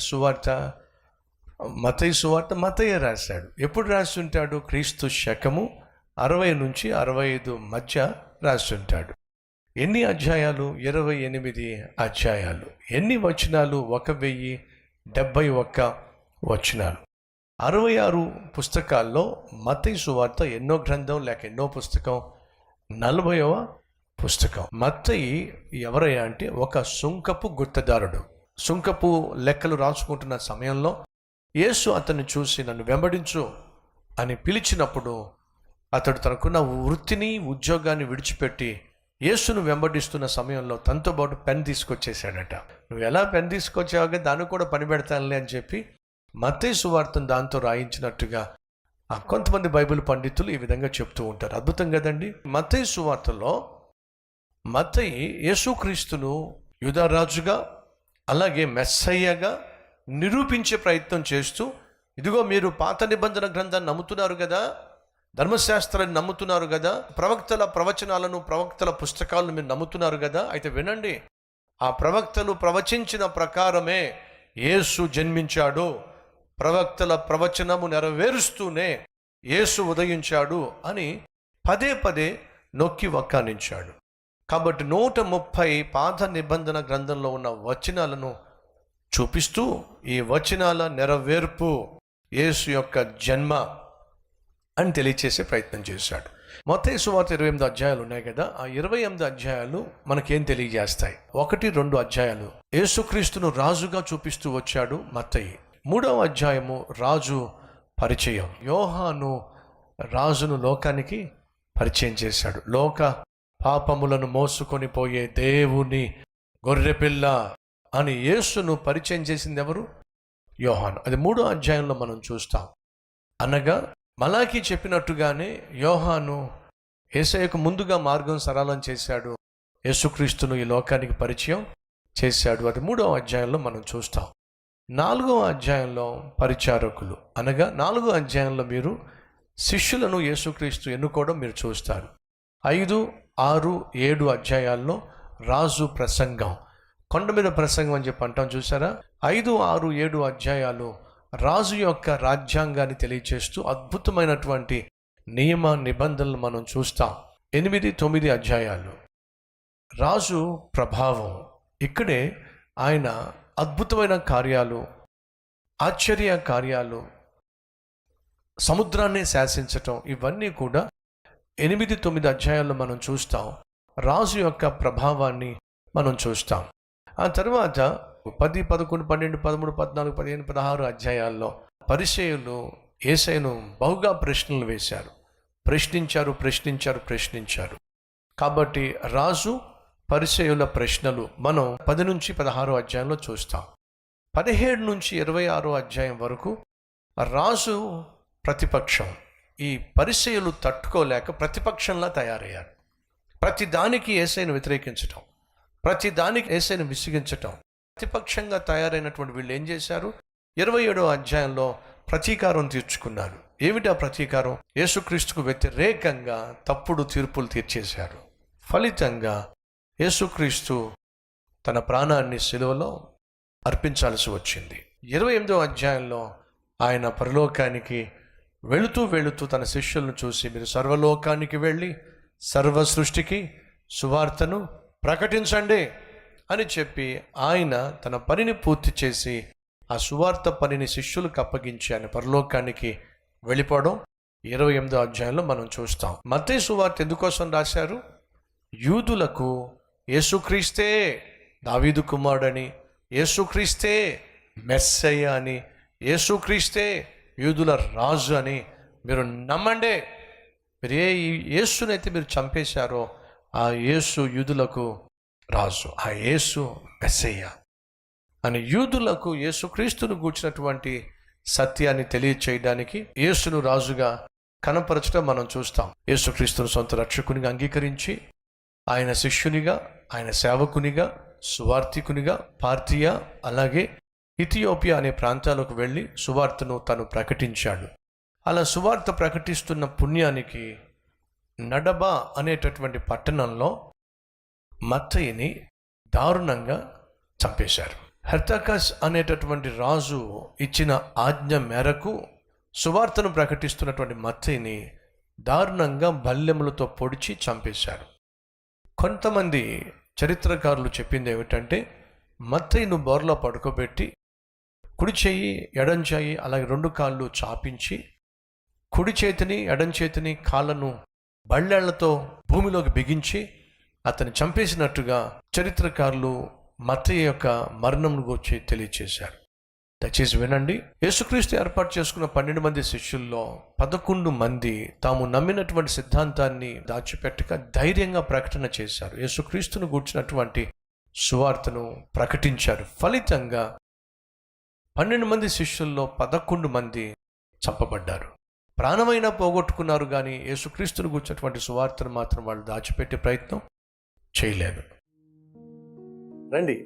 సువార్త, మత్తయి సువార్త మత్తయి రాశాడు. ఎప్పుడు రాస్తుంటాడు? క్రీస్తు శకము 60 నుంచి 65 మధ్య రాస్తుంటాడు. ఎన్ని అధ్యాయాలు? 28 అధ్యాయాలు. ఎన్ని వచనాలు? 1071 వచనాలు. 66 పుస్తకాల్లో మత్తయి సువార్త ఎన్నో గ్రంథం లేక ఎన్నో పుస్తకం? 40వ పుస్తకం. మత్తయి ఎవరయ్యా అంటే ఒక సుంకపు గుత్తదారుడు. సుంకపు లెక్కలు రాసుకుంటున్న సమయంలో యేసు అతన్ని చూసి నన్ను వెంబడించు అని పిలిచినప్పుడు అతడు తనకున్న వృత్తిని, ఉద్యోగాన్ని విడిచిపెట్టి యేసును వెంబడిస్తున్న సమయంలో తనతో పాటు పెన్ తీసుకొచ్చేసాడట. నువ్వు ఎలా పెన్ తీసుకొచ్చావుగా, దాన్ని కూడా పని పెడతానులే అని చెప్పి మత్తయి సువార్తను దాంతో రాయించినట్టుగా కొంతమంది బైబిల్ పండితులు ఈ విధంగా చెప్తూ ఉంటారు. అద్భుతం కదండి. మత్తయి సువార్తలో మత్తయి యేసుక్రీస్తును యూదారాజుగా అలాగే మెస్సయ్యగా నిరూపించే ప్రయత్నం చేస్తూ, ఇదిగో మీరు పాత నిబంధన గ్రంథాన్ని నమ్ముతున్నారు కదా, ధర్మశాస్త్రాన్ని నమ్ముతున్నారు కదా, ప్రవక్తల ప్రవచనాలను, ప్రవక్తల పుస్తకాలను మీరు నమ్ముతున్నారు కదా, అయితే వినండి, ఆ ప్రవక్తలు ప్రవచించిన ప్రకారమే యేసు జన్మించాడు, ప్రవక్తల ప్రవచనము నెరవేరుస్తూనే యేసు ఉదయించాడు అని పదే పదే నొక్కి వక్కానించాడు. కాబట్టి 130 పాత నిబంధన గ్రంథంలో ఉన్న వచనాలను చూపిస్తూ ఈ వచనాల నెరవేర్పు యేసు యొక్క జన్మ అని తెలియచేసే ప్రయత్నం చేశాడు. మత్తయి సువార్త 28 అధ్యాయాలు ఉన్నాయి కదా, ఆ 28 అధ్యాయాలు మనకేం తెలియజేస్తాయి? 1-2 అధ్యాయాలు యేసుక్రీస్తును రాజుగా చూపిస్తూ వచ్చాడు మత్తయి. 3వ అధ్యాయము రాజు పరిచయం. యోహాను రాజును లోకానికి పరిచయం చేశాడు. లోక పాపములను మోసుకొని పోయే దేవుని గొర్రెపిల్ల అని యేసును పరిచయం చేసింది ఎవరు? యోహాను. అది 3వ అధ్యాయంలో మనం చూస్తాం. అనగా మలాకి చెప్పినట్టుగానే యోహాను యేసయ్యకు ముందుగా మార్గం సరళం చేశాడు, యేసుక్రీస్తును ఈ లోకానికి పరిచయం చేశాడు. అది 3వ అధ్యాయంలో మనం చూస్తాం. 4వ అధ్యాయంలో పరిచారకులు, అనగా 4వ అధ్యాయంలో మీరు శిష్యులను యేసుక్రీస్తు ఎన్నుకోవడం మీరు చూస్తారు. 5, 6, 7 అధ్యాయాల్లో రాజు ప్రసంగం, కొండ మీద ప్రసంగం అని చెప్పి అంటాం చూసారా. 5, 6, 7 అధ్యాయాలు రాజు యొక్క రాజ్యాంగాన్ని తెలియచేస్తూ అద్భుతమైనటువంటి నియమ నిబంధనలు మనం చూస్తాం. 8, 9 అధ్యాయాలు రాజు ప్రభావం. ఇక్కడే ఆయన అద్భుతమైన కార్యాలు, ఆశ్చర్య కార్యాలు, సముద్రాన్ని శాసించటం, ఇవన్నీ కూడా 8, 9 అధ్యాయాల్లో మనం చూస్తాం. రాజు యొక్క ప్రభావాన్ని మనం చూస్తాం. ఆ తర్వాత 10, 11, 12, 13, 14, 15, 16 అధ్యాయాల్లో పరిసయ్యులు యేసయ్యను బహుగా ప్రశ్నలు వేశారు, ప్రశ్నించారు. కాబట్టి రాజు పరిసయ్యుల ప్రశ్నలు మనం 10 నుంచి 16 అధ్యాయంలో చూస్తాం. 17 నుంచి 26 అధ్యాయం వరకు రాజు ప్రతిపక్షం. ఈ పరిసయ్యులు తట్టుకోలేక ప్రతిపక్షంలా తయారయ్యారు. ప్రతి దానికి యేసయ్యను వ్యతిరేకించటం, ప్రతి దానికి యేసయ్యను విసిగించటం. ప్రతిపక్షంగా తయారైనటువంటి వీళ్ళు ఏం చేశారు? 27వ అధ్యాయంలో ప్రతీకారం తీర్చుకున్నారు. ఏమిటా ప్రతీకారం? యేసుక్రీస్తుకు వ్యతిరేకంగా తప్పుడు తీర్పులు తీర్చేశారు. ఫలితంగా యేసుక్రీస్తు తన ప్రాణాన్ని సిలువలో అర్పించాల్సి వచ్చింది. 28వ అధ్యాయంలో ఆయన పరలోకానికి వెళుతూ తన శిష్యులను చూసి, మీరు సర్వలోకానికి వెళ్ళి సర్వ సృష్టికి సువార్తను ప్రకటించండి అని చెప్పి ఆయన తన పనిని పూర్తి చేసి ఆ సువార్త పనిని శిష్యులకు అప్పగించి ఆయన పరలోకానికి వెళ్ళిపోవడం 28వ అధ్యాయంలో మనం చూస్తాం. మత్తయి సువార్త ఎందుకోసం రాశారు? యూదులకు యేసుక్రీస్తే దావీదు కుమారుడని, యేసుక్రీస్తే మెస్సయ్య అని, యేసుక్రీస్తే యూదుల రాజు అని మీరు నమ్మండి. మీరు ఏ యేసునైతే మీరు చంపేశారో ఆ యేసు యూదులకు రాజు, ఆ యేసు మెస్సయ్య అని యూదులకు యేసుక్రీస్తును గూర్చినటువంటి సత్యాన్ని తెలియచేయడానికి యేసును రాజుగా కనపరచడం మనం చూస్తాం. యేసుక్రీస్తును సొంత రక్షకునిగా అంగీకరించి ఆయన శిష్యునిగా, ఆయన సేవకునిగా, సువార్థికునిగా పార్థియా అలాగే ఇథియోపియా అనే ప్రాంతాలకు వెళ్ళి సువార్తను తను ప్రకటించాడు. అలా సువార్త ప్రకటిస్తున్న పుణ్యానికి నడబా అనేటటువంటి పట్టణంలో మత్తయిని దారుణంగా చంపేశారు. హెర్తకస్ అనేటటువంటి రాజు ఇచ్చిన ఆజ్ఞ మేరకు సువార్తను ప్రకటిస్తున్నటువంటి మత్తయిని దారుణంగా బల్లెములతో పొడిచి చంపేశారు. కొంతమంది చరిత్రకారులు చెప్పింది ఏమిటంటే, మత్తయిను బోర్లో పడుకోబెట్టి కుడి చేయి ఎడం చేయి అలాగే 2 కాళ్ళు చాపించి కుడి చేతిని ఎడం చేతిని కాళ్ళను బళ్ళేళ్లతో భూమిలోకి బిగించి అతన్ని చంపేసినట్టుగా చరిత్రకారులు మత్తయి యొక్క మరణం గురించి తెలియచేశారు. దయచేసి వినండి. యేసుక్రీస్తు ఏర్పాటు చేసుకున్న 12 మంది శిష్యుల్లో 11 మంది తాము నమ్మినటువంటి సిద్ధాంతాన్ని దాచిపెట్టక ధైర్యంగా ప్రకటన చేశారు. యేసుక్రీస్తును గూర్చినటువంటి సువార్తను ప్రకటించారు. ఫలితంగా 12 మంది శిష్యుల్లో 11 మంది చంపబడ్డారు. ప్రాణమైనా పోగొట్టుకున్నారు, కానీ యేసుక్రీస్తును గూర్చినటువంటి సువార్తను మాత్రం వాళ్ళు దాచిపెట్టే ప్రయత్నం చేయలేదు. రండి.